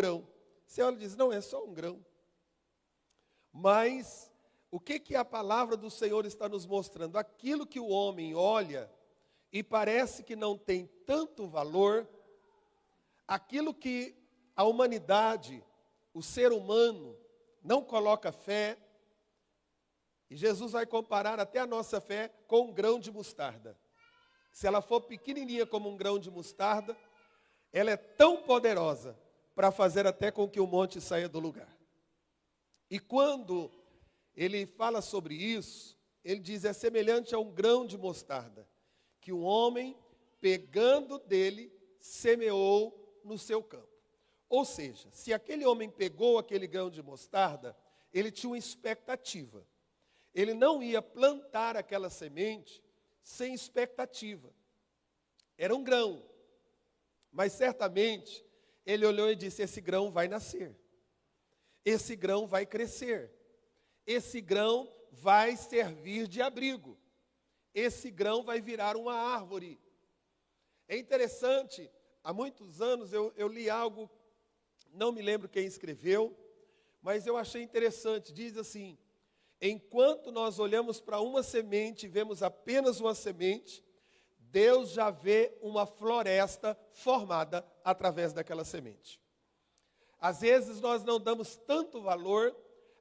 grão. Você olha e diz, não, é só um grão. Mas o que a palavra do Senhor está nos mostrando? Aquilo que o homem olha e parece que não tem tanto valor, aquilo que a humanidade, o ser humano, não coloca fé, e Jesus vai comparar até a nossa fé com um grão de mostarda. Se ela for pequenininha como um grão de mostarda, ela é tão poderosa para fazer até com que o monte saia do lugar. E quando ele fala sobre isso, ele diz, é semelhante a um grão de mostarda, que um homem, pegando dele, semeou no seu campo. Ou seja, se aquele homem pegou aquele grão de mostarda, ele tinha uma expectativa. Ele não ia plantar aquela semente sem expectativa. Era um grão. Mas certamente, ele olhou e disse, esse grão vai nascer. Esse grão vai crescer. Esse grão vai servir de abrigo. Esse grão vai virar uma árvore. É interessante, há muitos anos eu li algo, não me lembro quem escreveu, mas eu achei interessante. Diz assim, enquanto nós olhamos para uma semente e vemos apenas uma semente, Deus já vê uma floresta formada através daquela semente. Às vezes nós não damos tanto valor,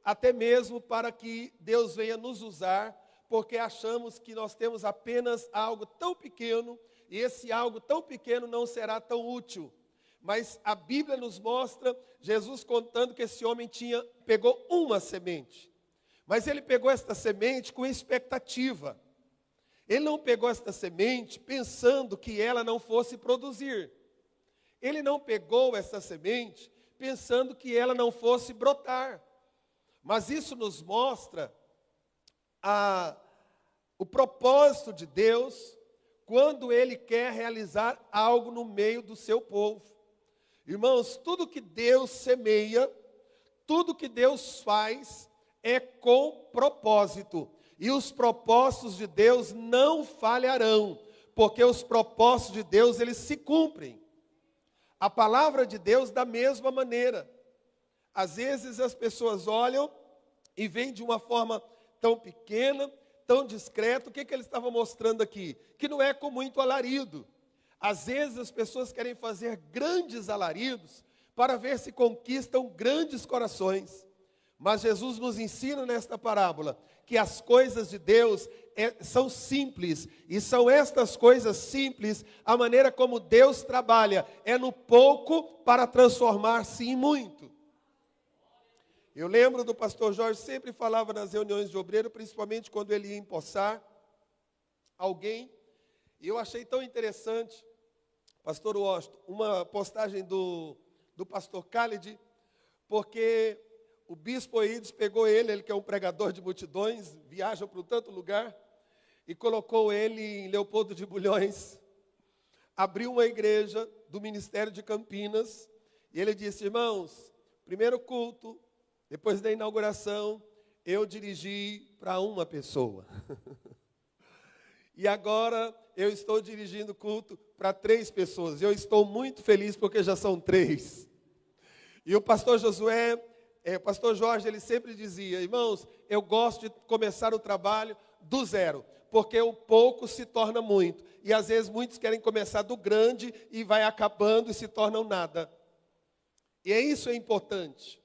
até mesmo para que Deus venha nos usar, porque achamos que nós temos apenas algo tão pequeno, e esse algo tão pequeno não será tão útil. Mas a Bíblia nos mostra Jesus contando que esse homem pegou uma semente. Mas ele pegou esta semente com expectativa. Ele não pegou esta semente pensando que ela não fosse produzir. Ele não pegou essa semente pensando que ela não fosse brotar. Mas isso nos mostra o propósito de Deus quando Ele quer realizar algo no meio do seu povo. Irmãos, tudo que Deus semeia, tudo que Deus faz é com propósito. E os propósitos de Deus não falharão, porque os propósitos de Deus, eles se cumprem. A palavra de Deus da mesma maneira. Às vezes as pessoas olham e veem de uma forma tão pequena, tão discreta. O que ele estava mostrando aqui? Que não é com muito alarido. Às vezes as pessoas querem fazer grandes alaridos para ver se conquistam grandes corações. Mas Jesus nos ensina nesta parábola que as coisas de Deus são simples. E são estas coisas simples, a maneira como Deus trabalha. É no pouco para transformar-se em muito. Eu lembro do pastor Jorge, sempre falava nas reuniões de obreiro, principalmente quando ele ia empossar alguém. E eu achei tão interessante, pastor Washington, uma postagem do pastor Khalid, porque o bispo Eides pegou ele que é um pregador de multidões, viaja para tanto lugar, e colocou ele em Leopoldo de Bulhões, abriu uma igreja do Ministério de Campinas, e ele disse, irmãos, primeiro culto, depois da inauguração, eu dirigi para uma pessoa. E agora eu estou dirigindo culto para 3 pessoas. Eu estou muito feliz porque já são 3. E o pastor pastor Jorge, ele sempre dizia, irmãos, eu gosto de começar o trabalho do zero, porque o pouco se torna muito. E às vezes muitos querem começar do grande e vai acabando e se tornam nada. E isso é importante.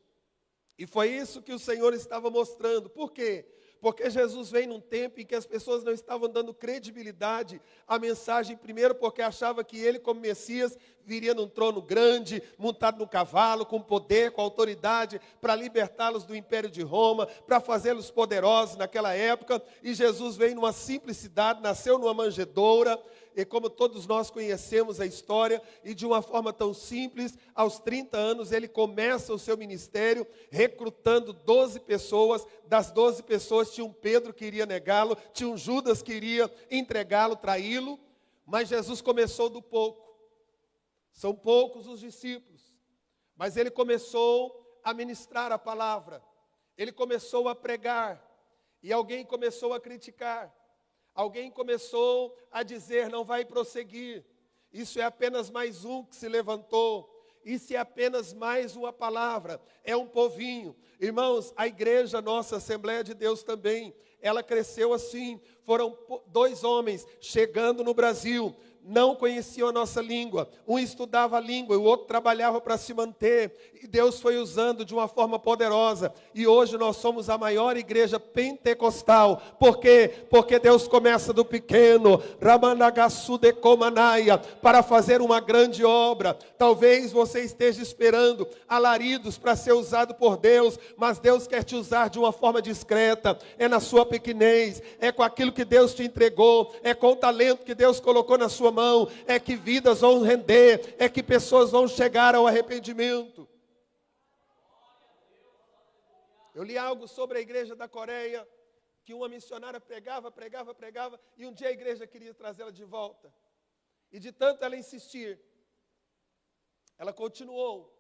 E foi isso que o Senhor estava mostrando. Por quê? Porque Jesus veio num tempo em que as pessoas não estavam dando credibilidade à mensagem, primeiro porque achava que ele, como Messias, viria num trono grande, montado num cavalo, com poder, com autoridade, para libertá-los do Império de Roma, para fazê-los poderosos naquela época. E Jesus veio numa simplicidade, nasceu numa manjedoura, e como todos nós conhecemos a história, e de uma forma tão simples, aos 30 anos ele começa o seu ministério, recrutando 12 pessoas, das 12 pessoas tinha um Pedro que iria negá-lo, tinha um Judas que iria entregá-lo, traí-lo, mas Jesus começou do pouco. São poucos os discípulos, mas ele começou a ministrar a palavra, ele começou a pregar, e alguém começou a criticar. Alguém começou a dizer, não vai prosseguir. Isso é apenas mais um que se levantou. isso é apenas mais uma palavra, é um povinho. Irmãos, a igreja, nossa Assembleia de Deus também, ela cresceu assim. Foram 2 homens chegando no Brasil, não conheciam a nossa língua. Um estudava a língua e o outro trabalhava para se manter. E Deus foi usando de uma forma poderosa. E hoje nós somos a maior igreja pentecostal. Por quê? Porque Deus começa do pequeno, Ramanagaçudecomanaya, para fazer uma grande obra. Talvez você esteja esperando alaridos para ser usado por Deus, mas Deus quer te usar de uma forma discreta. É na sua pequenez, é com aquilo que Deus te entregou, é com o talento que Deus colocou na sua mão, é que vidas vão render, é que pessoas vão chegar ao arrependimento. Eu li algo sobre a igreja da Coreia, que uma missionária pregava, e um dia a igreja queria trazê-la de volta. E de tanto ela insistir, ela continuou.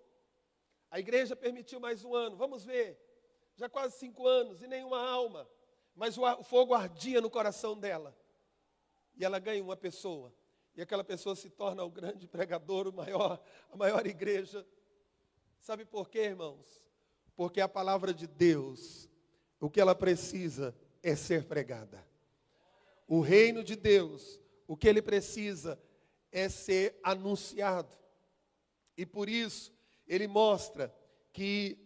A igreja permitiu mais um ano, vamos ver, já quase 5 anos e nenhuma alma, mas o fogo ardia no coração dela. E ela ganha uma pessoa. E aquela pessoa se torna o grande pregador, a maior igreja. Sabe por quê, irmãos? Porque a palavra de Deus, o que ela precisa é ser pregada. O reino de Deus, o que ele precisa é ser anunciado. E por isso, ele mostra que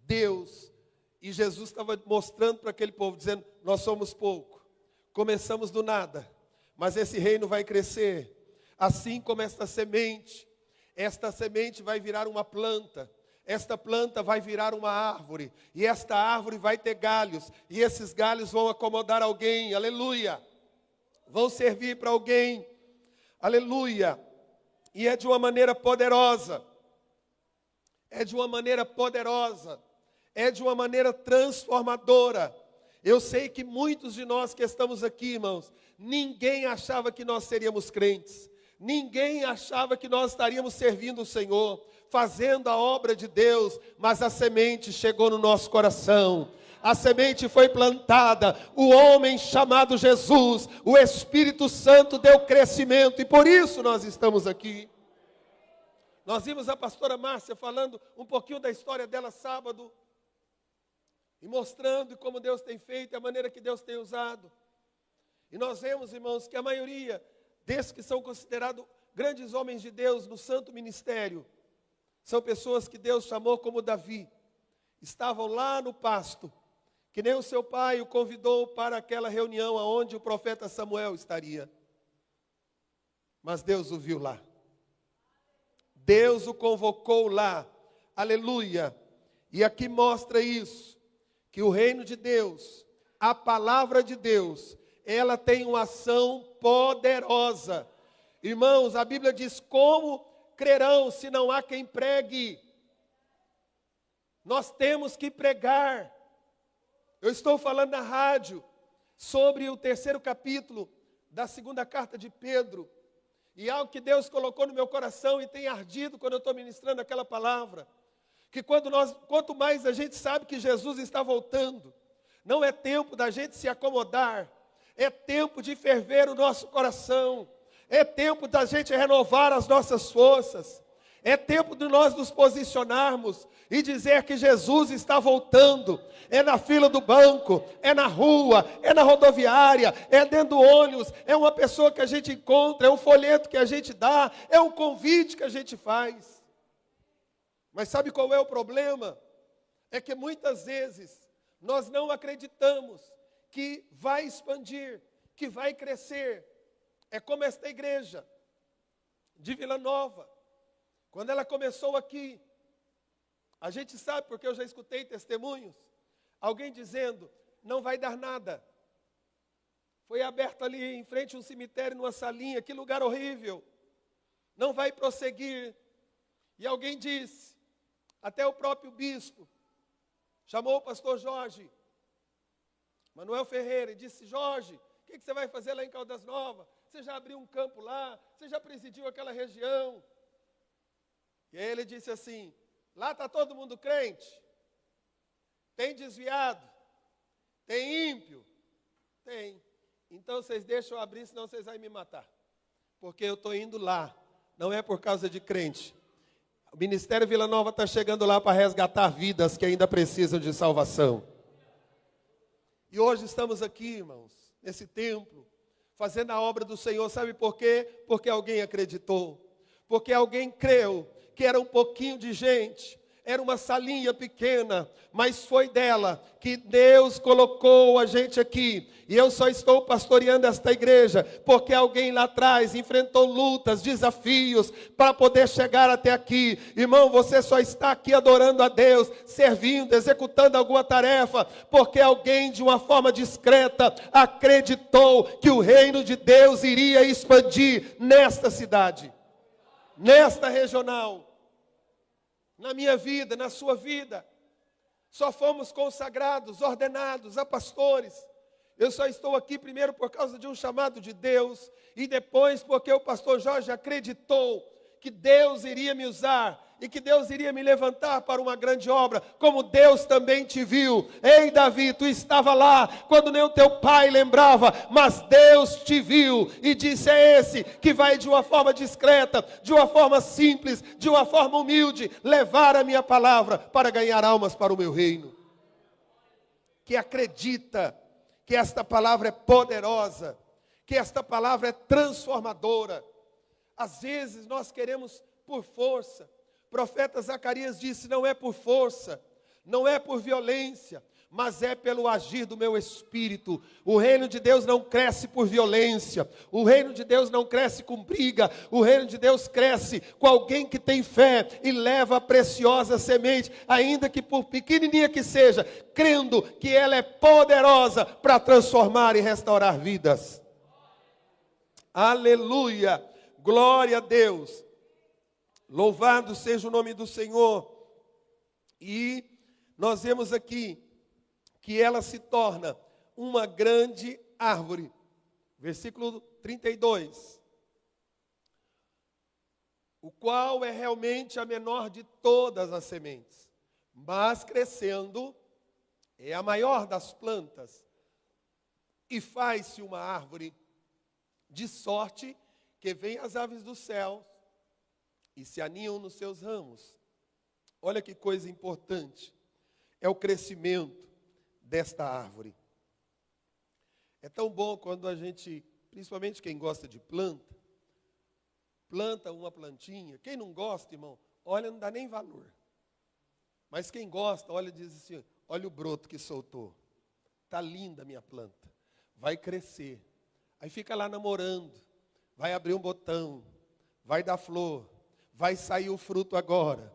Deus e Jesus estava mostrando para aquele povo, dizendo, nós somos pouco, começamos do nada, mas esse reino vai crescer, assim como esta semente vai virar uma planta, esta planta vai virar uma árvore, e esta árvore vai ter galhos, e esses galhos vão acomodar alguém, aleluia, vão servir para alguém, aleluia, e é de uma maneira poderosa, é de uma maneira transformadora. Eu sei que muitos de nós que estamos aqui, irmãos, ninguém achava que nós seríamos crentes. Ninguém achava que nós estaríamos servindo o Senhor, fazendo a obra de Deus, mas a semente chegou no nosso coração. A semente foi plantada, o homem chamado Jesus, o Espírito Santo deu crescimento, e por isso nós estamos aqui. Nós vimos a pastora Márcia falando um pouquinho da história dela sábado, e mostrando como Deus tem feito, a maneira que Deus tem usado. E nós vemos, irmãos, que a maioria desses que são considerados grandes homens de Deus no santo ministério, são pessoas que Deus chamou como Davi. Estavam lá no pasto, que nem o seu pai o convidou para aquela reunião onde o profeta Samuel estaria. Mas Deus o viu lá. Deus o convocou lá. Aleluia. E aqui mostra isso, que o reino de Deus, a palavra de Deus, ela tem uma ação poderosa. Irmãos, a Bíblia diz, como crerão se não há quem pregue? Nós temos que pregar. Eu estou falando na rádio sobre o 3º capítulo da 2ª carta de Pedro. E algo que Deus colocou no meu coração e tem ardido quando eu estou ministrando aquela palavra. Que quanto mais a gente sabe que Jesus está voltando, não é tempo da gente se acomodar, é tempo de ferver o nosso coração, é tempo da gente renovar as nossas forças, é tempo de nós nos posicionarmos e dizer que Jesus está voltando. É na fila do banco, é na rua, é na rodoviária, é dentro do ônibus, é uma pessoa que a gente encontra, é um folheto que a gente dá, é um convite que a gente faz. Mas sabe qual é o problema? É que muitas vezes nós não acreditamos que vai expandir, que vai crescer. É como esta igreja de Vila Nova. Quando ela começou aqui, a gente sabe, porque eu já escutei testemunhos, alguém dizendo, não vai dar nada. Foi aberto ali em frente a um cemitério, numa salinha, que lugar horrível. Não vai prosseguir. E alguém disse, até o próprio bispo, chamou o pastor Jorge, Manuel Ferreira, e disse, Jorge, o que você vai fazer lá em Caldas Novas? Você já abriu um campo lá? Você já presidiu aquela região? E aí ele disse assim, lá está todo mundo crente? Tem desviado? Tem ímpio? Tem. Então vocês deixam eu abrir, senão vocês vão me matar. Porque eu estou indo lá, não é por causa de crente. O Ministério Vila Nova está chegando lá para resgatar vidas que ainda precisam de salvação. E hoje estamos aqui, irmãos, nesse templo, fazendo a obra do Senhor. Sabe por quê? Porque alguém acreditou. Porque alguém creu que era um pouquinho de gente. Era uma salinha pequena, mas foi dela que Deus colocou a gente aqui. E eu só estou pastoreando esta igreja, porque alguém lá atrás enfrentou lutas, desafios, para poder chegar até aqui. Irmão, você só está aqui adorando a Deus, servindo, executando alguma tarefa, porque alguém de uma forma discreta acreditou que o reino de Deus iria expandir nesta cidade, nesta regional. Na minha vida, na sua vida, só fomos consagrados, ordenados a pastores. Eu só estou aqui primeiro por causa de um chamado de Deus, e depois porque o pastor Jorge acreditou que Deus iria me usar, e que Deus iria me levantar para uma grande obra, como Deus também te viu. Ei, Davi, tu estava lá, quando nem o teu pai lembrava, mas Deus te viu, e disse, é esse que vai de uma forma discreta, de uma forma simples, de uma forma humilde, levar a minha palavra para ganhar almas para o meu reino. Que acredita que esta palavra é poderosa, que esta palavra é transformadora. Às vezes nós queremos por força. O profeta Zacarias disse, não é por força, não é por violência, mas é pelo agir do meu espírito. O reino de Deus não cresce por violência, o reino de Deus não cresce com briga, o reino de Deus cresce com alguém que tem fé e leva a preciosa semente, ainda que por pequenininha que seja, crendo que ela é poderosa para transformar e restaurar vidas. Aleluia, glória a Deus. Louvado seja o nome do Senhor. E nós vemos aqui que ela se torna uma grande árvore. Versículo 32. O qual é realmente a menor de todas as sementes, mas crescendo é a maior das plantas, e faz-se uma árvore, de sorte que vêm as aves do céu e se aninham nos seus ramos. Olha que coisa importante. É o crescimento desta árvore. É tão bom quando a gente, principalmente quem gosta de planta, planta uma plantinha. Quem não gosta, irmão, olha, não dá nem valor. Mas quem gosta, olha e diz assim, olha o broto que soltou. Está linda a minha planta. Vai crescer. Aí fica lá namorando. Vai abrir um botão. Vai dar flor. Vai sair o fruto agora.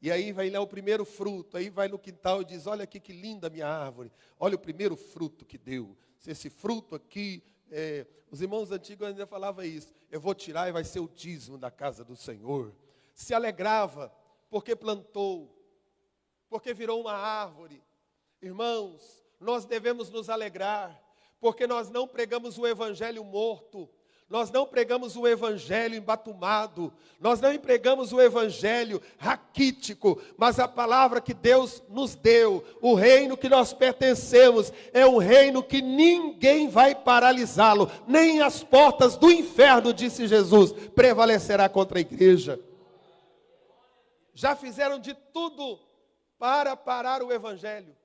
E aí vai lá o primeiro fruto. Aí vai no quintal e diz, olha aqui que linda a minha árvore. Olha o primeiro fruto que deu. Se esse fruto aqui, os irmãos antigos ainda falavam isso. Eu vou tirar e vai ser o dízimo da casa do Senhor. Se alegrava porque plantou. Porque virou uma árvore. Irmãos, nós devemos nos alegrar. Porque nós não pregamos o evangelho morto. Nós não pregamos o evangelho embatumado, nós não pregamos o evangelho raquítico, mas a palavra que Deus nos deu, o reino que nós pertencemos, é um reino que ninguém vai paralisá-lo, nem as portas do inferno, disse Jesus, prevalecerá contra a igreja. Já fizeram de tudo para parar o evangelho.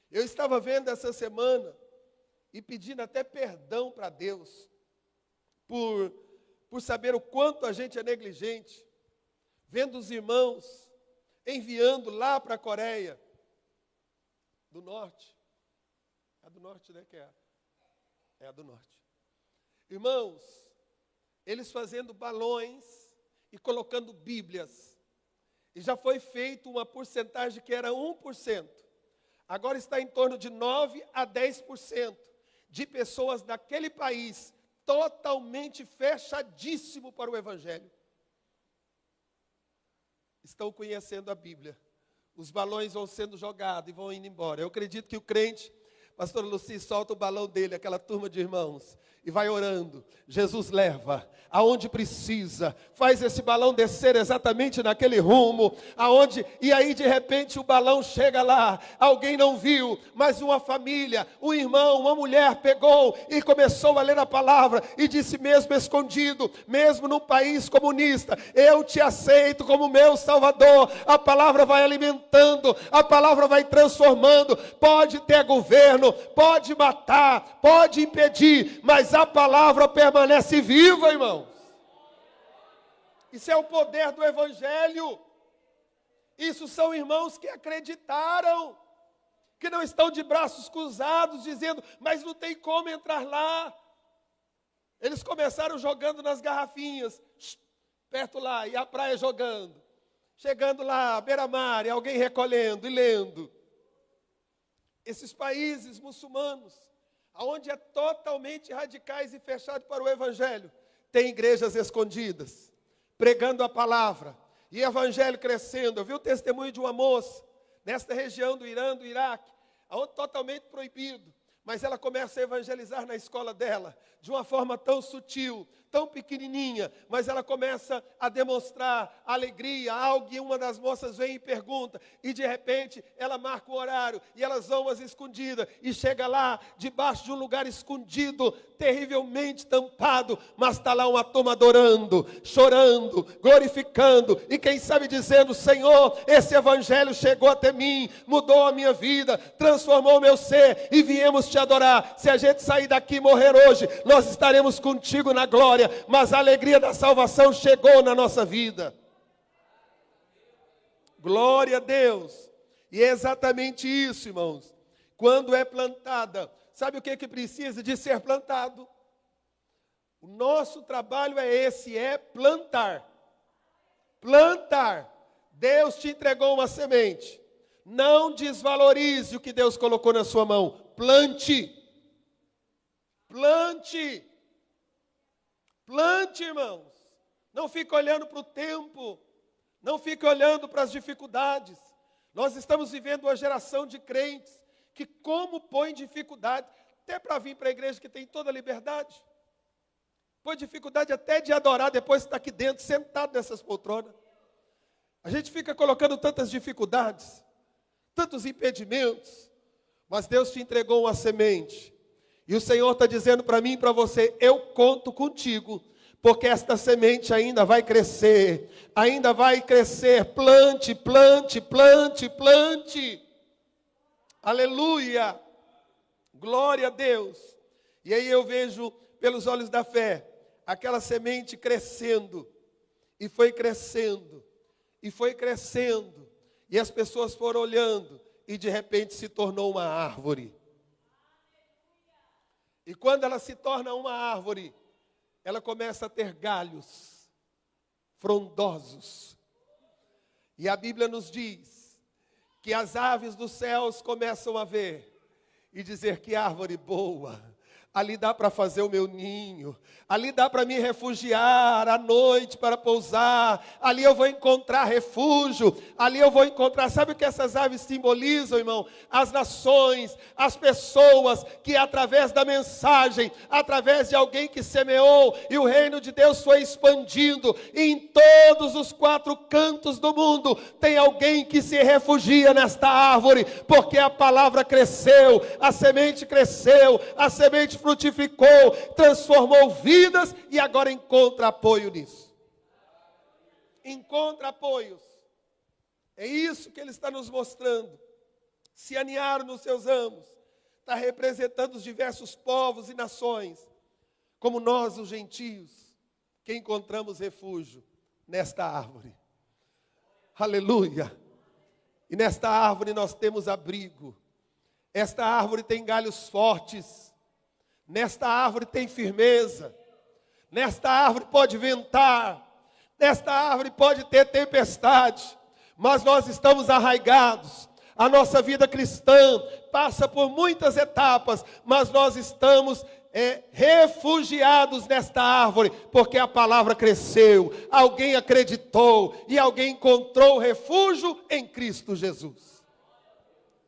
Eu estava vendo essa semana e pedindo até perdão para Deus, por saber o quanto a gente é negligente, vendo os irmãos enviando lá para a Coreia do Norte. É do Norte, né? É a do Norte. Irmãos, eles fazendo balões e colocando bíblias. E já foi feito uma porcentagem que era 1%. Agora está em torno de 9 a 10% de pessoas daquele país totalmente fechadíssimo para o evangelho. Estão conhecendo a Bíblia. Os balões vão sendo jogados e vão indo embora. Eu acredito que o crente Pastor Luci solta o balão dele, aquela turma de irmãos, e vai orando. Jesus leva aonde precisa, faz esse balão descer exatamente naquele rumo, e aí de repente o balão chega lá, alguém não viu, mas uma família, um irmão, uma mulher pegou e começou a ler a palavra, e disse: mesmo escondido, mesmo num país comunista, eu te aceito como meu Salvador. A palavra vai alimentando, a palavra vai transformando. Pode ter governo, pode matar, pode impedir, mas a palavra permanece viva, irmãos. Isso é o poder do Evangelho. Isso são irmãos que acreditaram, que não estão de braços cruzados, dizendo: mas não tem como entrar lá. Eles começaram jogando nas garrafinhas, perto lá, e a praia jogando. Chegando lá, beira-mar, e alguém recolhendo e lendo. Esses países muçulmanos, onde é totalmente radicais e fechado para o Evangelho, tem igrejas escondidas, pregando a palavra, e evangelho crescendo. Eu vi o testemunho de uma moça, nesta região do Irã, do Iraque, onde totalmente proibido, mas ela começa a evangelizar na escola dela, de uma forma tão sutil, tão pequenininha, mas ela começa a demonstrar alegria, algo, e uma das moças vem e pergunta, e de repente ela marca o horário, e elas vão às escondidas, e chega lá, debaixo de um lugar escondido, terrivelmente tampado, mas está lá uma turma adorando, chorando, glorificando, e quem sabe dizendo: Senhor, esse evangelho chegou até mim, mudou a minha vida, transformou o meu ser, e viemos te adorar. Se a gente sair daqui e morrer hoje, nós estaremos contigo na glória, mas a alegria da salvação chegou na nossa vida. Glória a Deus. E é exatamente isso, irmãos. Quando é plantada, sabe o que precisa de ser plantado? O nosso trabalho é esse, é plantar. Plantar. Deus te entregou uma semente. Não desvalorize o que Deus colocou na sua mão. Plante. Plante. Plante, irmãos. Não fique olhando para o tempo. Não fique olhando para as dificuldades. Nós estamos vivendo uma geração de crentes que, como põe dificuldade, até para vir para a igreja que tem toda a liberdade, põe dificuldade até de adorar depois que está aqui dentro, sentado nessas poltronas. A gente fica colocando tantas dificuldades, tantos impedimentos, mas Deus te entregou uma semente. E o Senhor está dizendo para mim e para você: eu conto contigo, porque esta semente ainda vai crescer, ainda vai crescer. Plante, plante, plante, plante. Aleluia, glória a Deus. E aí eu vejo pelos olhos da fé, aquela semente crescendo, e foi crescendo, e foi crescendo, e as pessoas foram olhando, e de repente se tornou uma árvore. E quando ela se torna uma árvore, ela começa a ter galhos frondosos. E a Bíblia nos diz que as aves dos céus começam a ver e dizer: que árvore boa. Ali dá para fazer o meu ninho, ali dá para me refugiar à noite para pousar, ali eu vou encontrar refúgio, ali eu vou encontrar, sabe o que essas aves simbolizam, irmão? As nações, as pessoas que através da mensagem, através de alguém que semeou, e o reino de Deus foi expandindo, e em todos os 4 cantos do mundo, tem alguém que se refugia nesta árvore, porque a palavra cresceu, a semente frutificou, transformou vidas, e agora encontra apoio nisso. Encontra apoios. É isso que ele está nos mostrando. Se aninharam nos seus ramos. Está representando os diversos povos e nações, como nós, os gentios, que encontramos refúgio nesta árvore. Aleluia. E nesta árvore nós temos abrigo. Esta árvore tem galhos fortes. Nesta árvore tem firmeza. Nesta árvore pode ventar. Nesta árvore pode ter tempestade. Mas nós estamos arraigados. A nossa vida cristã passa por muitas etapas, mas nós estamos refugiados nesta árvore, porque a palavra cresceu, alguém acreditou e alguém encontrou refúgio em Cristo Jesus.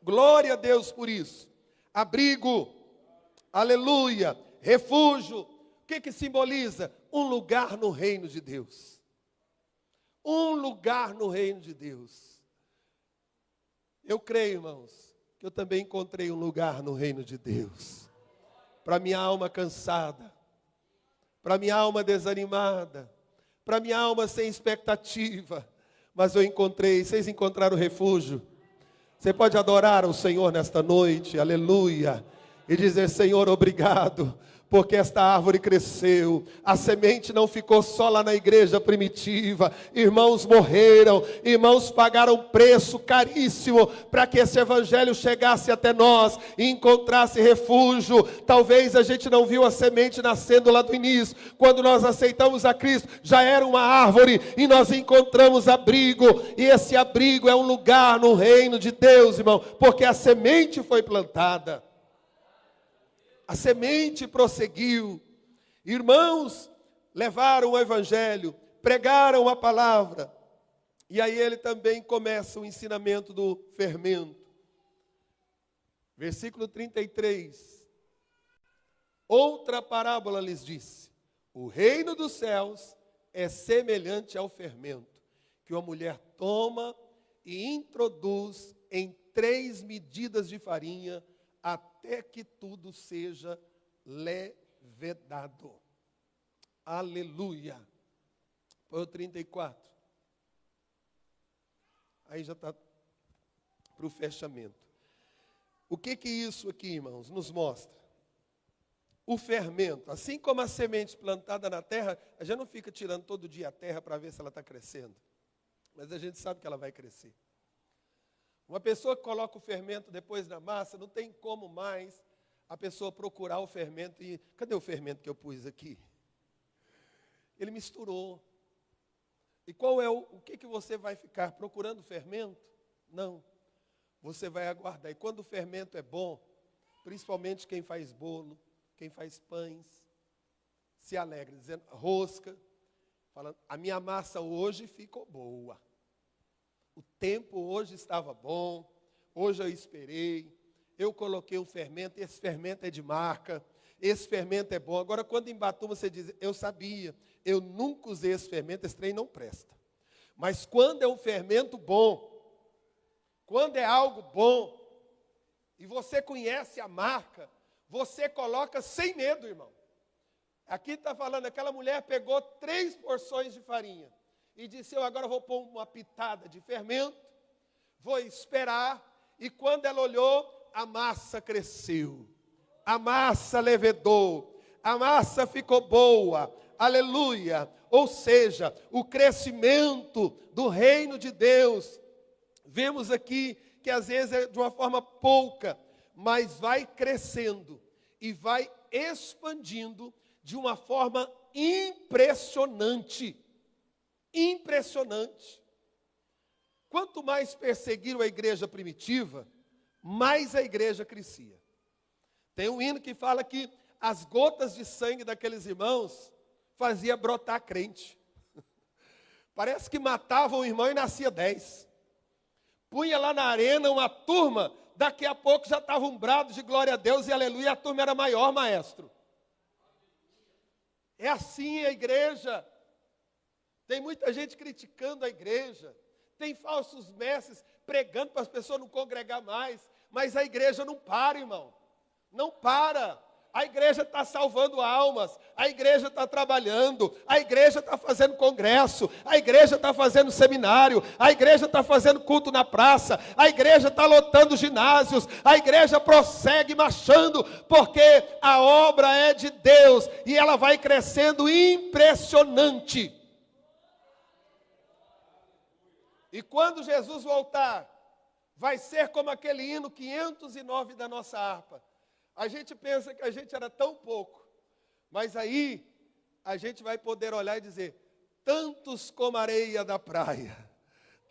Glória a Deus por isso. abrigo, aleluia, refúgio. O que simboliza? Um lugar no reino de Deus. Um lugar no reino de Deus. Eu creio, irmãos, que eu também encontrei um lugar no reino de Deus. Para minha alma cansada, para minha alma desanimada, para minha alma sem expectativa. Mas eu encontrei, vocês encontraram refúgio? Você pode adorar o Senhor nesta noite, aleluia, e dizer: Senhor, obrigado, porque esta árvore cresceu, a semente não ficou só lá na igreja primitiva, irmãos morreram, irmãos pagaram preço caríssimo, para que esse evangelho chegasse até nós, e encontrasse refúgio. Talvez a gente não viu a semente nascendo lá do início, quando nós aceitamos a Cristo, já era uma árvore, e nós encontramos abrigo, e esse abrigo é um lugar no reino de Deus, irmão, porque a semente foi plantada. A semente prosseguiu. Irmãos levaram o evangelho, pregaram a palavra. E aí ele também começa o ensinamento do fermento. Versículo 33. Outra parábola lhes disse: o reino dos céus é semelhante ao fermento, que uma mulher toma e introduz em 3 medidas de farinha, até que tudo seja levedado. Aleluia. Põe o 34. Aí já está para o fechamento. O que isso aqui, irmãos, nos mostra? O fermento, assim como a semente plantada na terra, a gente não fica tirando todo dia a terra para ver se ela está crescendo. Mas a gente sabe que ela vai crescer. Uma pessoa que coloca o fermento depois na massa, não tem como mais a pessoa procurar o fermento e... Cadê o fermento que eu pus aqui? Ele misturou. E qual é o que você vai ficar procurando fermento? Não. Você vai aguardar. E quando o fermento é bom, principalmente quem faz bolo, quem faz pães, se alegra, dizendo rosca, falando: a minha massa hoje ficou boa. O tempo hoje estava bom, hoje eu esperei, eu coloquei um fermento, esse fermento é de marca, esse fermento é bom. Agora, quando embatuma, você diz: eu sabia, eu nunca usei esse fermento, esse trem não presta. Mas quando é um fermento bom, quando é algo bom, e você conhece a marca, você coloca sem medo, irmão. Aqui está falando, aquela mulher pegou 3 porções de farinha, e disse: eu agora vou pôr uma pitada de fermento, vou esperar. E quando ela olhou, a massa cresceu, a massa levedou, a massa ficou boa, aleluia. Ou seja, o crescimento do reino de Deus, vemos aqui que às vezes é de uma forma pouca, mas vai crescendo e vai expandindo de uma forma impressionante. Impressionante. Quanto mais perseguiram a igreja primitiva, mais a igreja crescia. Tem um hino que fala que as gotas de sangue daqueles irmãos fazia brotar crente. Parece que matavam o irmão e nascia 10. Punha lá na arena uma turma, daqui a pouco já estava um brado de glória a Deus e aleluia, a turma era maior, maestro. É assim a igreja. Tem muita gente criticando a igreja, tem falsos mestres pregando para as pessoas não congregar mais, mas a igreja não para, irmão, não para. A igreja está salvando almas, a igreja está trabalhando, a igreja está fazendo congresso, a igreja está fazendo seminário, a igreja está fazendo culto na praça, a igreja está lotando ginásios, a igreja prossegue marchando, porque a obra é de Deus e ela vai crescendo impressionante. E quando Jesus voltar, vai ser como aquele hino 509 da nossa harpa. A gente pensa que a gente era tão pouco, mas aí a gente vai poder olhar e dizer: tantos como a areia da praia,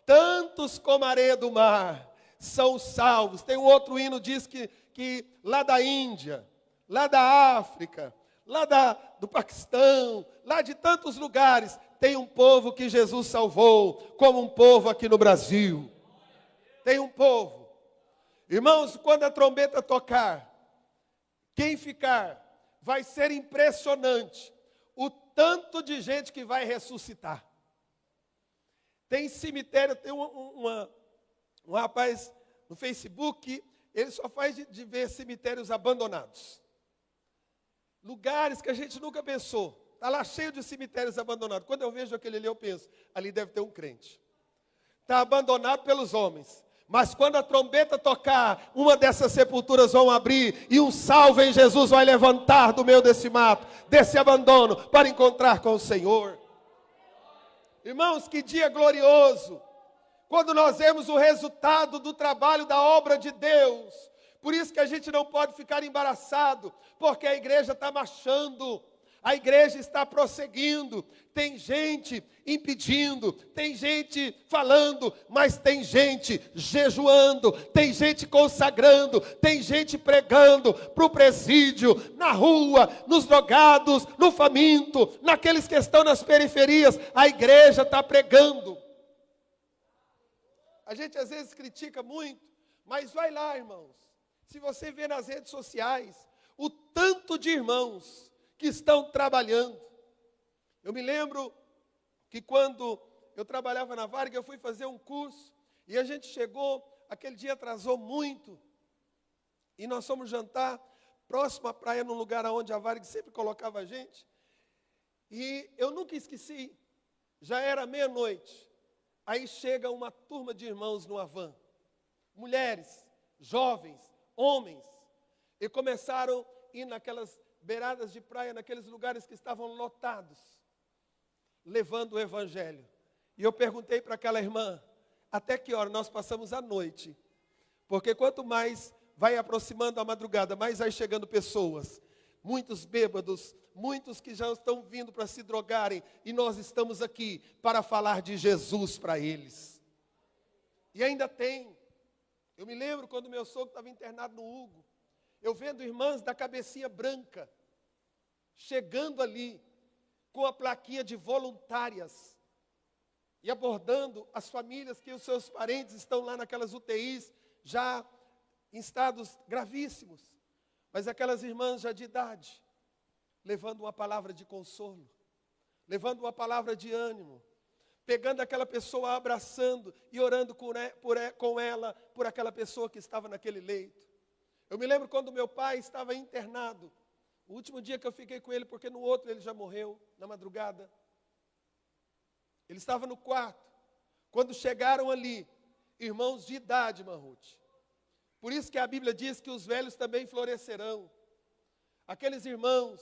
tantos como a areia do mar, são salvos. Tem um outro hino que diz que lá da Índia, lá da África, lá do Paquistão, lá de tantos lugares, tem um povo que Jesus salvou, como um povo aqui no Brasil. Tem um povo. Irmãos, quando a trombeta tocar, Quem ficar, vai ser impressionante o tanto de gente que vai ressuscitar. Tem cemitério, tem um rapaz no Facebook, ele só faz de ver cemitérios abandonados. Lugares que a gente nunca pensou. Está lá cheio de cemitérios abandonados. Quando eu vejo aquele ali, eu penso, ali deve ter um crente. Está abandonado pelos homens. Mas quando a trombeta tocar, uma dessas sepulturas vão abrir e um salve em Jesus vai levantar do meio desse mato, desse abandono, para encontrar com o Senhor. Irmãos, que dia glorioso, quando nós vemos o resultado do trabalho da obra de Deus. Por isso que a gente não pode ficar embaraçado, porque a igreja está marchando. A igreja está prosseguindo, tem gente impedindo, tem gente falando, mas tem gente jejuando, tem gente consagrando, tem gente pregando para o presídio, na rua, nos drogados, no faminto, naqueles que estão nas periferias. A igreja está pregando. A gente às vezes critica muito, mas vai lá, irmãos. Se você vê nas redes sociais, o tanto de irmãos que estão trabalhando. Eu me lembro que quando eu trabalhava na Varig, eu fui fazer um curso, e a gente chegou, aquele dia atrasou muito, e nós fomos jantar próximo à praia, num lugar onde a Varig sempre colocava a gente, e eu nunca esqueci, já era meia-noite, aí chega uma turma de irmãos numa van, mulheres, jovens, homens, e começaram a ir naquelas beiradas de praia, naqueles lugares que estavam lotados, levando o evangelho. E eu perguntei para aquela irmã, até que hora? Nós passamos a noite, porque quanto mais vai aproximando a madrugada, mais vai chegando pessoas, muitos bêbados, muitos que já estão vindo para se drogarem, e nós estamos aqui para falar de Jesus para eles. E ainda tem, eu me lembro quando meu sogro estava internado no Hugo, eu vendo irmãs da cabecinha branca, chegando ali, com a plaquinha de voluntárias, e abordando as famílias que os seus parentes estão lá naquelas UTIs, já em estados gravíssimos, mas aquelas irmãs já de idade, levando uma palavra de consolo, levando uma palavra de ânimo, pegando aquela pessoa, abraçando e orando com ela, por aquela pessoa que estava naquele leito. Eu me lembro quando meu pai estava internado, o último dia que eu fiquei com ele, porque no outro ele já morreu, na madrugada. Ele estava no quarto. Quando chegaram ali, irmãos de idade, irmã Ruth. Por isso que a Bíblia diz que os velhos também florescerão. Aqueles irmãos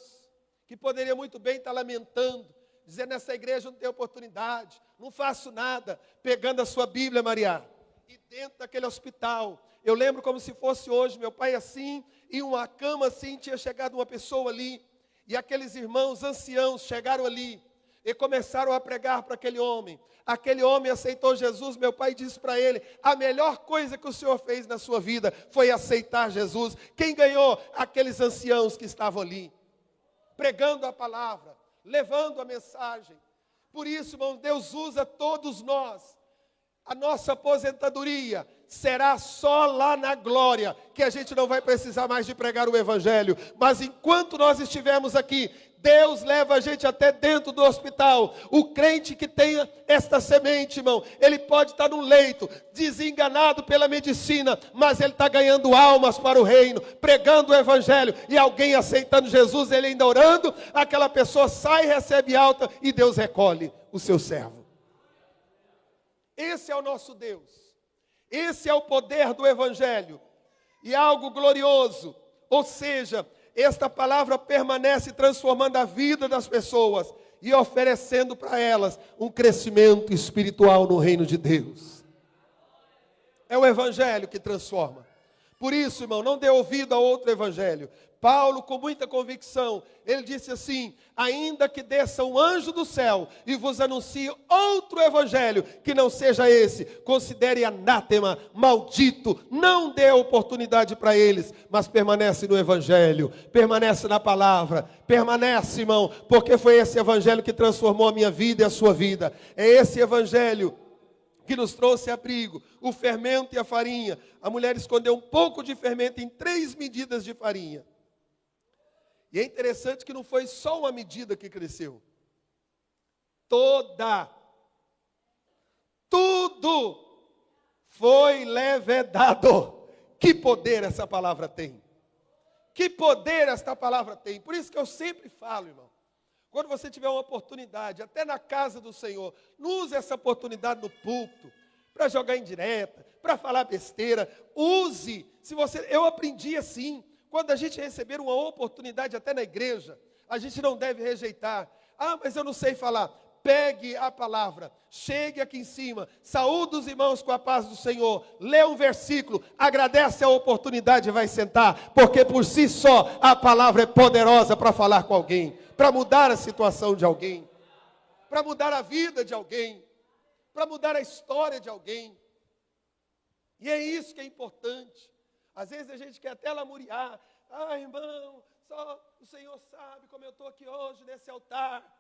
que poderiam muito bem estar lamentando, dizendo, nessa igreja não tem oportunidade, não faço nada, pegando a sua Bíblia, Maria, e dentro daquele hospital, eu lembro como se fosse hoje, meu pai assim, em uma cama assim, tinha chegado uma pessoa ali, e aqueles irmãos anciãos chegaram ali, e começaram a pregar para aquele homem aceitou Jesus. Meu pai disse para ele, a melhor coisa que o Senhor fez na sua vida, foi aceitar Jesus. Quem ganhou? Aqueles anciãos que estavam ali, pregando a palavra, levando a mensagem. Por isso, irmão, Deus usa todos nós. A nossa aposentadoria será só lá na glória, que a gente não vai precisar mais de pregar o evangelho. Mas enquanto nós estivermos aqui, Deus leva a gente até dentro do hospital. O crente que tenha esta semente, irmão, ele pode estar no leito, desenganado pela medicina, mas ele está ganhando almas para o reino, pregando o evangelho, e alguém aceitando Jesus, ele ainda orando, aquela pessoa sai, recebe alta, e Deus recolhe o seu servo. Esse é o nosso Deus. Esse é o poder do evangelho. E algo glorioso, ou seja, esta palavra permanece transformando a vida das pessoas e oferecendo para elas um crescimento espiritual no reino de Deus. É o evangelho que transforma. Por isso, irmão, não dê ouvido a outro evangelho. Paulo, com muita convicção, ele disse assim, ainda que desça um anjo do céu e vos anuncie outro evangelho, que não seja esse, considere anátema, maldito, não dê oportunidade para eles, mas permanece no evangelho, permanece na palavra, permanece, irmão, porque foi esse evangelho que transformou a minha vida e a sua vida. É esse evangelho que nos trouxe abrigo, o fermento e a farinha. A mulher escondeu um pouco de fermento em 3 medidas de farinha. E é interessante que não foi só uma medida que cresceu. Tudo foi levedado. Que poder essa palavra tem. Que poder esta palavra tem. Por isso que eu sempre falo, irmão. Quando você tiver uma oportunidade, até na casa do Senhor, não use essa oportunidade no púlpito, para jogar indireta, para falar besteira. Use. Eu aprendi assim. Quando a gente receber uma oportunidade até na igreja, a gente não deve rejeitar. Ah, mas eu não sei falar. Pegue a palavra, chegue aqui em cima, saúde os irmãos com a paz do Senhor, lê um versículo, agradece a oportunidade e vai sentar, porque por si só a palavra é poderosa para falar com alguém, para mudar a situação de alguém, para mudar a vida de alguém, para mudar a história de alguém. E é isso que é importante. Às vezes a gente quer até lamuriar. Ah, irmão, só o Senhor sabe como eu estou aqui hoje nesse altar.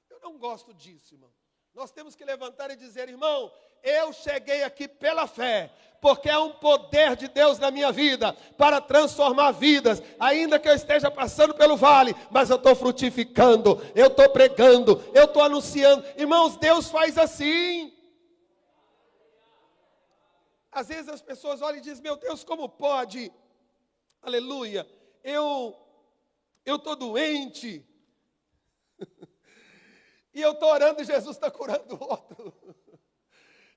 Eu não gosto disso, irmão. Nós temos que levantar e dizer, irmão, eu cheguei aqui pela fé, porque é um poder de Deus na minha vida, para transformar vidas, ainda que eu esteja passando pelo vale, mas eu estou frutificando, eu estou pregando, eu estou anunciando. Irmãos, Deus faz assim. Às vezes as pessoas olham e dizem, meu Deus, como pode? Aleluia, eu estou doente. E eu estou orando e Jesus está curando o outro.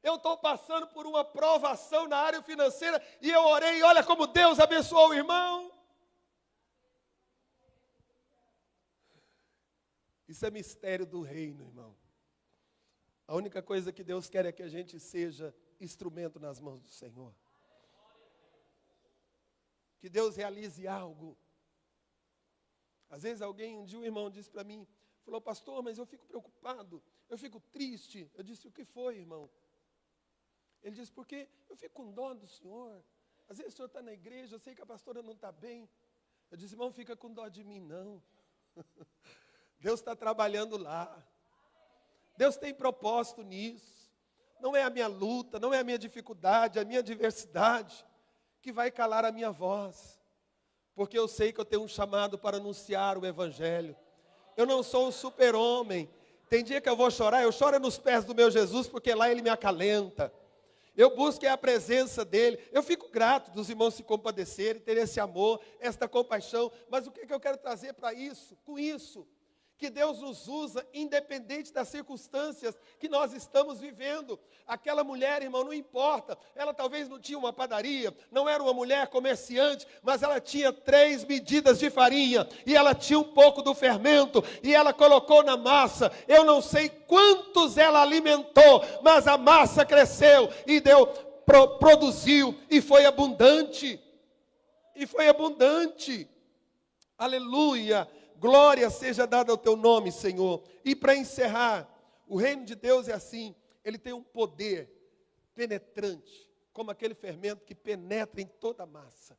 Eu estou passando por uma provação na área financeira e eu orei e olha como Deus abençoou o irmão. Isso é mistério do reino, irmão. A única coisa que Deus quer é que a gente seja instrumento nas mãos do Senhor. Que Deus realize algo. Às vezes um dia um irmão disse para mim, falou, pastor, mas eu fico preocupado, eu fico triste. Eu disse, o que foi, irmão? Ele disse, porque eu fico com dó do senhor. Às vezes o senhor está na igreja, eu sei que a pastora não está bem. Eu disse, irmão, fica com dó de mim, não. Deus está trabalhando lá. Deus tem propósito nisso. Não é a minha luta, não é a minha dificuldade, a minha adversidade que vai calar a minha voz. Porque eu sei que eu tenho um chamado para anunciar o evangelho. Eu não sou um super-homem. Tem dia que eu vou chorar, eu choro nos pés do meu Jesus, porque lá Ele me acalenta. Eu busco a presença dEle. Eu fico grato dos irmãos se compadecerem, ter esse amor, esta compaixão. Mas o que eu quero trazer para isso? Com isso, que Deus nos usa, independente das circunstâncias que nós estamos vivendo. Aquela mulher, irmão, não importa, ela talvez não tinha uma padaria, não era uma mulher comerciante, mas ela tinha 3 medidas de farinha, e ela tinha um pouco do fermento, e ela colocou na massa. Eu não sei quantos ela alimentou, mas a massa cresceu, e produziu, e foi abundante. E foi abundante. Aleluia. Glória seja dada ao teu nome, Senhor. E para encerrar, o reino de Deus é assim, ele tem um poder penetrante, como aquele fermento que penetra em toda a massa.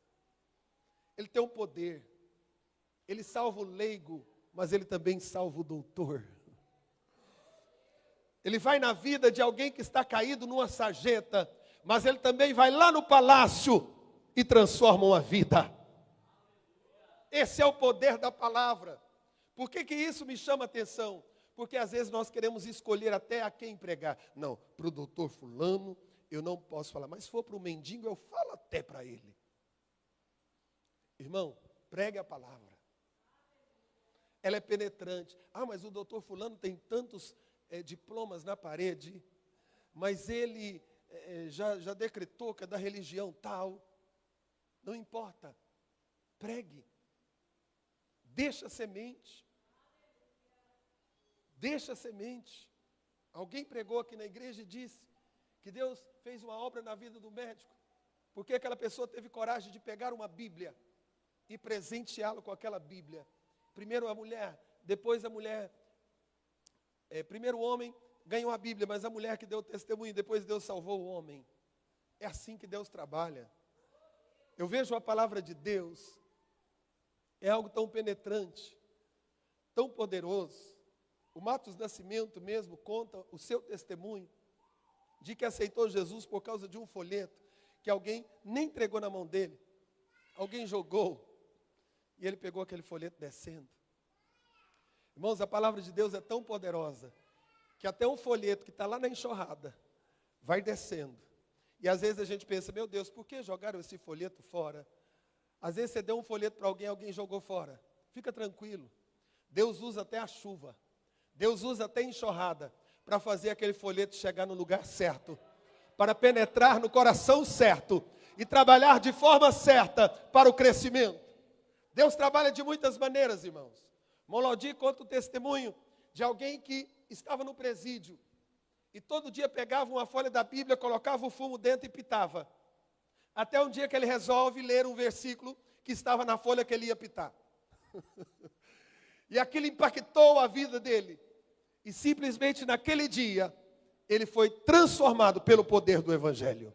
Ele tem um poder, ele salva o leigo, mas ele também salva o doutor. Ele vai na vida de alguém que está caído numa sarjeta, mas ele também vai lá no palácio e transforma uma vida. Esse é o poder da palavra. Por que isso me chama a atenção? Porque às vezes nós queremos escolher até a quem pregar. Não, para o doutor fulano eu não posso falar, mas se for para o mendigo eu falo até para ele. Irmão, pregue a palavra. Ela é penetrante. Ah, mas o doutor fulano tem tantos diplomas na parede, mas ele já decretou que é da religião tal. Não importa, pregue. Deixa a semente. Deixa a semente. Alguém pregou aqui na igreja e disse que Deus fez uma obra na vida do médico, porque aquela pessoa teve coragem de pegar uma Bíblia e presenteá-lo com aquela Bíblia. Primeiro a mulher, depois a mulher. Primeiro o homem ganhou a Bíblia, mas a mulher que deu o testemunho, depois Deus salvou o homem. É assim que Deus trabalha. Eu vejo a palavra de Deus. É algo tão penetrante, tão poderoso. O Matos Nascimento mesmo conta o seu testemunho de que aceitou Jesus por causa de um folheto que alguém nem entregou na mão dele. Alguém jogou. E ele pegou aquele folheto descendo. Irmãos, a palavra de Deus é tão poderosa, que até um folheto que está lá na enxurrada, vai descendo. E às vezes a gente pensa, meu Deus, por que jogaram esse folheto fora? Às vezes você deu um folheto para alguém, alguém jogou fora. Fica tranquilo. Deus usa até a chuva. Deus usa até a enxurrada para fazer aquele folheto chegar no lugar certo, para penetrar no coração certo e trabalhar de forma certa para o crescimento. Deus trabalha de muitas maneiras, irmãos. Molodi conta o testemunho de alguém que estava no presídio e todo dia pegava uma folha da Bíblia, colocava o fumo dentro e pitava. Até um dia que ele resolve ler um versículo que estava na folha que ele ia pitar. E aquilo impactou a vida dele. E simplesmente naquele dia, ele foi transformado pelo poder do Evangelho.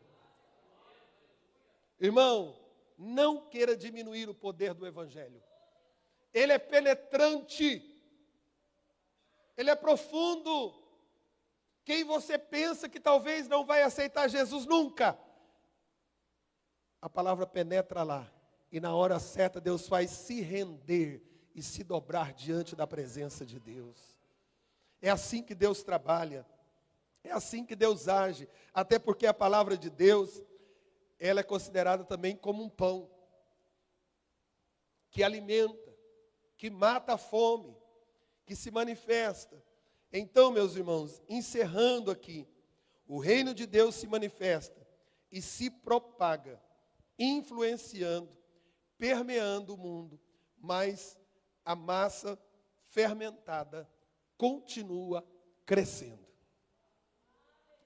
Irmão, não queira diminuir o poder do Evangelho. Ele é penetrante. Ele é profundo. Quem você pensa que talvez não vai aceitar Jesus nunca, a palavra penetra lá. E na hora certa Deus faz se render e se dobrar diante da presença de Deus. É assim que Deus trabalha. É assim que Deus age. Até porque a palavra de Deus, ela é considerada também como um pão que alimenta, que mata a fome, que se manifesta. Então, meus irmãos, encerrando aqui, o reino de Deus se manifesta e se propaga, influenciando, permeando o mundo, mas a massa fermentada continua crescendo.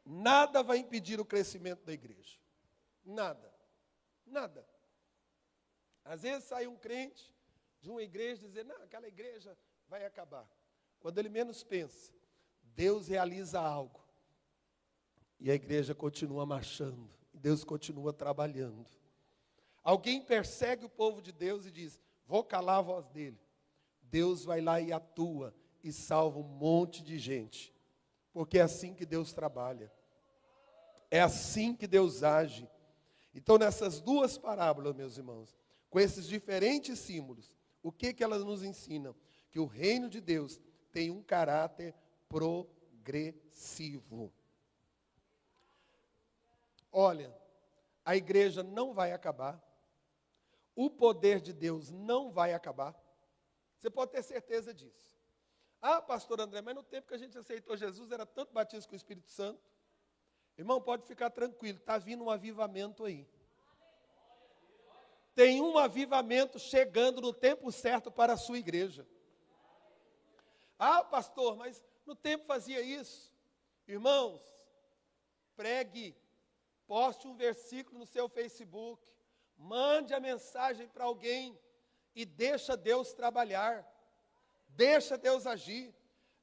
Nada vai impedir o crescimento da igreja. Nada. Nada. Às vezes sai um crente de uma igreja dizer, não, aquela igreja vai acabar. Quando ele menos pensa, Deus realiza algo. E a igreja continua marchando. Deus continua trabalhando. Alguém persegue o povo de Deus e diz, vou calar a voz dele. Deus vai lá e atua e salva um monte de gente. Porque é assim que Deus trabalha. É assim que Deus age. Então, nessas duas parábolas, meus irmãos, com esses diferentes símbolos, o que elas nos ensinam? Que o reino de Deus tem um caráter progressivo. Olha, a igreja não vai acabar. O poder de Deus não vai acabar. Você pode ter certeza disso. Ah, pastor André, mas no tempo que a gente aceitou Jesus, era tanto batismo com o Espírito Santo. Irmão, pode ficar tranquilo, está vindo um avivamento aí. Tem um avivamento chegando no tempo certo para a sua igreja. Ah, pastor, mas no tempo fazia isso. Irmãos, pregue, poste um versículo no seu Facebook, mande a mensagem para alguém e deixa Deus trabalhar. Deixa Deus agir.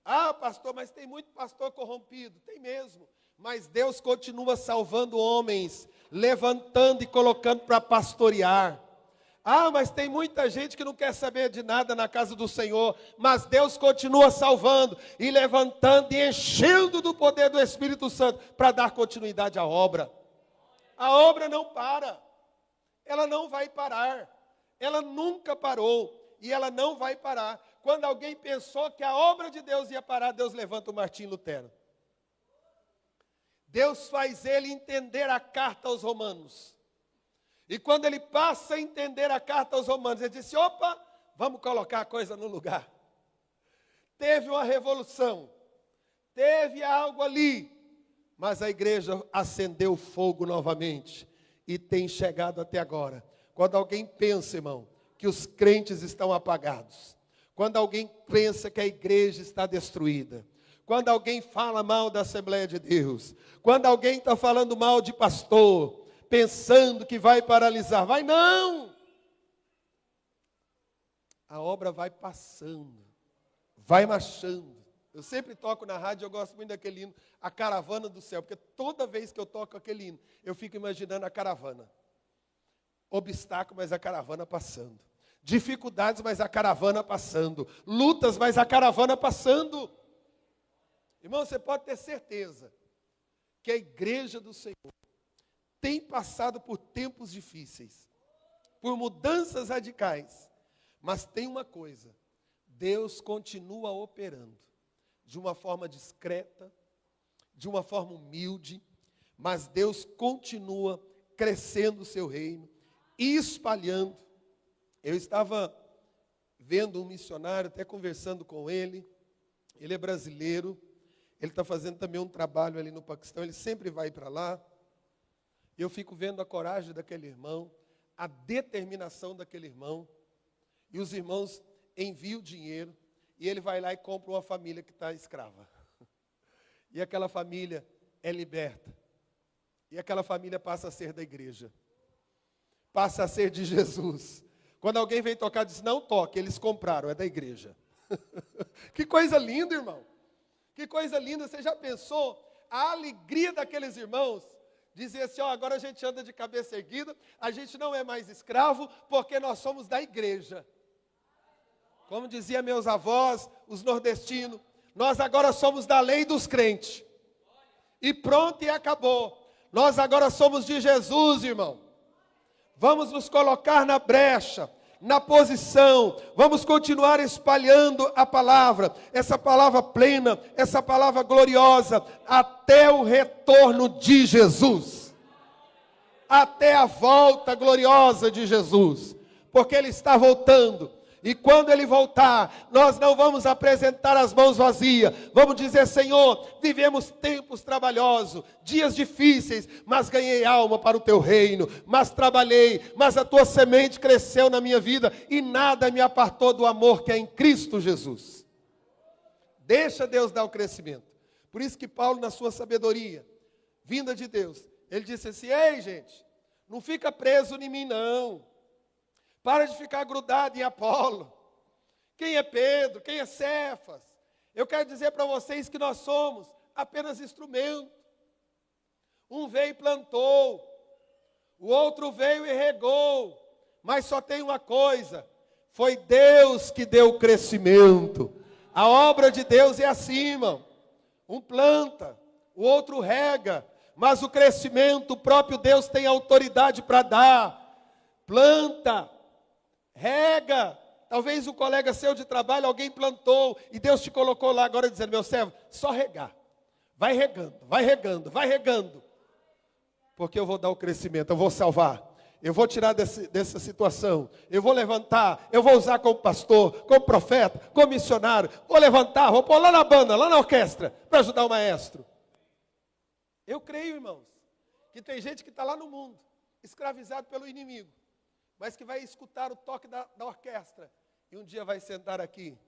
Ah, pastor, mas tem muito pastor corrompido. Tem mesmo. Mas Deus continua salvando homens, levantando e colocando para pastorear. Ah, mas tem muita gente que não quer saber de nada na casa do Senhor. Mas Deus continua salvando e levantando e enchendo do poder do Espírito Santo para dar continuidade à obra. A obra não para. Ela não vai parar. Ela nunca parou e ela não vai parar. Quando alguém pensou que a obra de Deus ia parar, Deus levanta o Martim Lutero. Deus faz ele entender a carta aos Romanos. E quando ele passa a entender a carta aos Romanos, ele disse, opa, vamos colocar a coisa no lugar. Teve uma revolução, teve algo ali, mas a igreja acendeu fogo novamente e tem chegado até agora. Quando alguém pensa, irmão, que os crentes estão apagados, quando alguém pensa que a igreja está destruída, quando alguém fala mal da Assembleia de Deus, quando alguém está falando mal de pastor, pensando que vai paralisar, vai não! A obra vai passando, vai marchando. Eu sempre toco na rádio, eu gosto muito daquele hino, A Caravana do Céu, porque toda vez que eu toco aquele hino, eu fico imaginando a caravana. Obstáculo, mas a caravana passando. Dificuldades, mas a caravana passando. Lutas, mas a caravana passando. Irmão, você pode ter certeza que a igreja do Senhor tem passado por tempos difíceis, por mudanças radicais, Mas tem uma coisa, Deus continua operando de uma forma discreta, de uma forma humilde, mas Deus continua crescendo o seu reino e espalhando. Eu estava vendo um missionário, até conversando com ele é brasileiro, ele está fazendo também um trabalho ali no Paquistão, ele sempre vai para lá. Eu fico vendo a coragem daquele irmão, a determinação daquele irmão, e os irmãos enviam dinheiro, e ele vai lá e compra uma família que está escrava. E aquela família é liberta. E aquela família passa a ser da igreja. Passa a ser de Jesus. Quando alguém vem tocar, diz, não toque, eles compraram, é da igreja. Que coisa linda, irmão. Que coisa linda, você já pensou? A alegria daqueles irmãos, dizer assim, ó, agora a gente anda de cabeça erguida, a gente não é mais escravo, porque nós somos da igreja. Como diziam meus avós, os nordestinos, nós agora somos da lei dos crentes. E pronto, e acabou. Nós agora somos de Jesus, irmão. Vamos nos colocar na brecha, na posição. Vamos continuar espalhando a palavra. Essa palavra plena, essa palavra gloriosa, até o retorno de Jesus. Até a volta gloriosa de Jesus. Porque Ele está voltando. E quando Ele voltar, nós não vamos apresentar as mãos vazias. Vamos dizer, Senhor, vivemos tempos trabalhosos, dias difíceis, mas ganhei alma para o Teu reino. Mas trabalhei, mas a Tua semente cresceu na minha vida e nada me apartou do amor que é em Cristo Jesus. Deixa Deus dar o crescimento. Por isso que Paulo, na sua sabedoria, vinda de Deus, ele disse assim, ei gente, não fica preso em mim não. Para de ficar grudado em Apolo. Quem é Pedro? Quem é Cefas? Eu quero dizer para vocês que nós somos apenas instrumento. Um veio e plantou, o outro veio e regou. Mas só tem uma coisa, foi Deus que deu o crescimento. A obra de Deus é assim, irmão. Um planta, o outro rega, mas o crescimento o próprio Deus tem autoridade para dar. Planta, rega, talvez um colega seu de trabalho, alguém plantou, e Deus te colocou lá agora dizendo, meu servo, só regar, vai regando, vai regando, vai regando, porque eu vou dar o crescimento, eu vou salvar, eu vou tirar dessa situação, eu vou levantar, eu vou usar como pastor, como profeta, como missionário, vou levantar, vou pôr lá na banda, lá na orquestra, para ajudar o maestro. Eu creio, irmãos, que tem gente que está lá no mundo, escravizado pelo inimigo, mas que vai escutar o toque da orquestra, e um dia vai sentar aqui,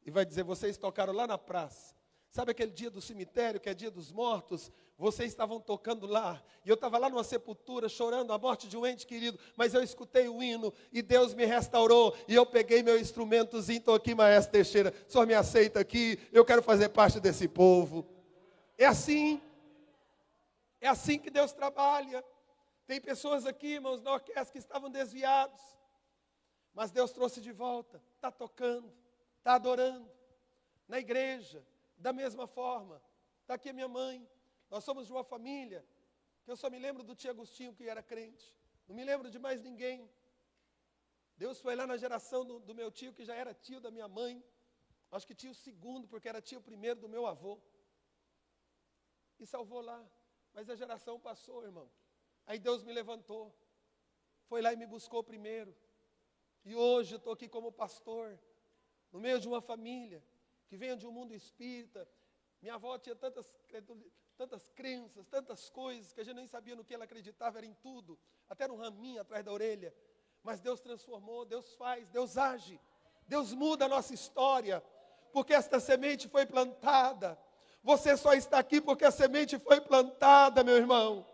e vai dizer, vocês tocaram lá na praça, sabe aquele dia do cemitério, que é dia dos mortos, vocês estavam tocando lá, e eu estava lá numa sepultura, chorando a morte de um ente querido, mas eu escutei o hino, e Deus me restaurou, e eu peguei meu instrumentozinho, estou aqui, maestro Teixeira, o senhor me aceita aqui, eu quero fazer parte desse povo. É assim que Deus trabalha. Tem pessoas aqui, irmãos, na orquestra que estavam desviados, mas Deus trouxe de volta, está tocando, está adorando, na igreja, da mesma forma. Está aqui a minha mãe, nós somos de uma família, que eu só me lembro do tio Agostinho que era crente, não me lembro de mais ninguém. Deus foi lá na geração do meu tio, que já era tio da minha mãe, acho que tio segundo, porque era tio primeiro do meu avô, e salvou lá, mas a geração passou, irmão. Aí Deus me levantou, foi lá e me buscou primeiro. E hoje eu estou aqui como pastor, no meio de uma família, que veio de um mundo espírita. Minha avó tinha tantas crenças, tantas coisas, que a gente nem sabia no que ela acreditava, era em tudo. Até no raminho atrás da orelha. Mas Deus transformou, Deus faz, Deus age. Deus muda a nossa história, porque esta semente foi plantada. Você só está aqui porque a semente foi plantada, meu irmão.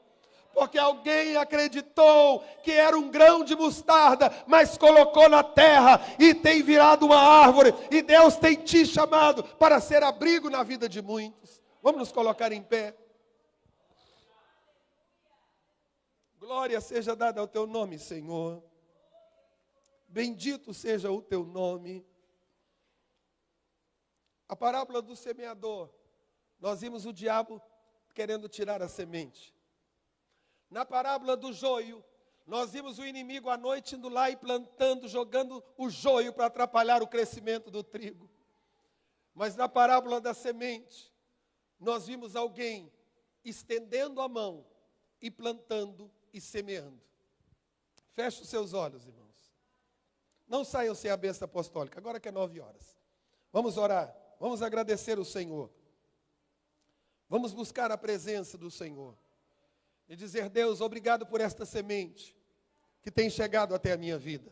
Porque alguém acreditou que era um grão de mostarda, mas colocou na terra e tem virado uma árvore. E Deus tem te chamado para ser abrigo na vida de muitos. Vamos nos colocar em pé. Glória seja dada ao teu nome, Senhor. Bendito seja o teu nome. A parábola do semeador. Nós vimos o diabo querendo tirar a semente. Na parábola do joio, Nós vimos o inimigo à noite indo lá e plantando, jogando o joio para atrapalhar o crescimento do trigo. Mas na parábola da semente, nós vimos alguém estendendo a mão e plantando e semeando. Feche os seus olhos, irmãos. Não saiam sem a bênção apostólica, agora que é 9h. Vamos orar, vamos agradecer o Senhor. Vamos buscar a presença do Senhor. E dizer, Deus, obrigado por esta semente que tem chegado até a minha vida.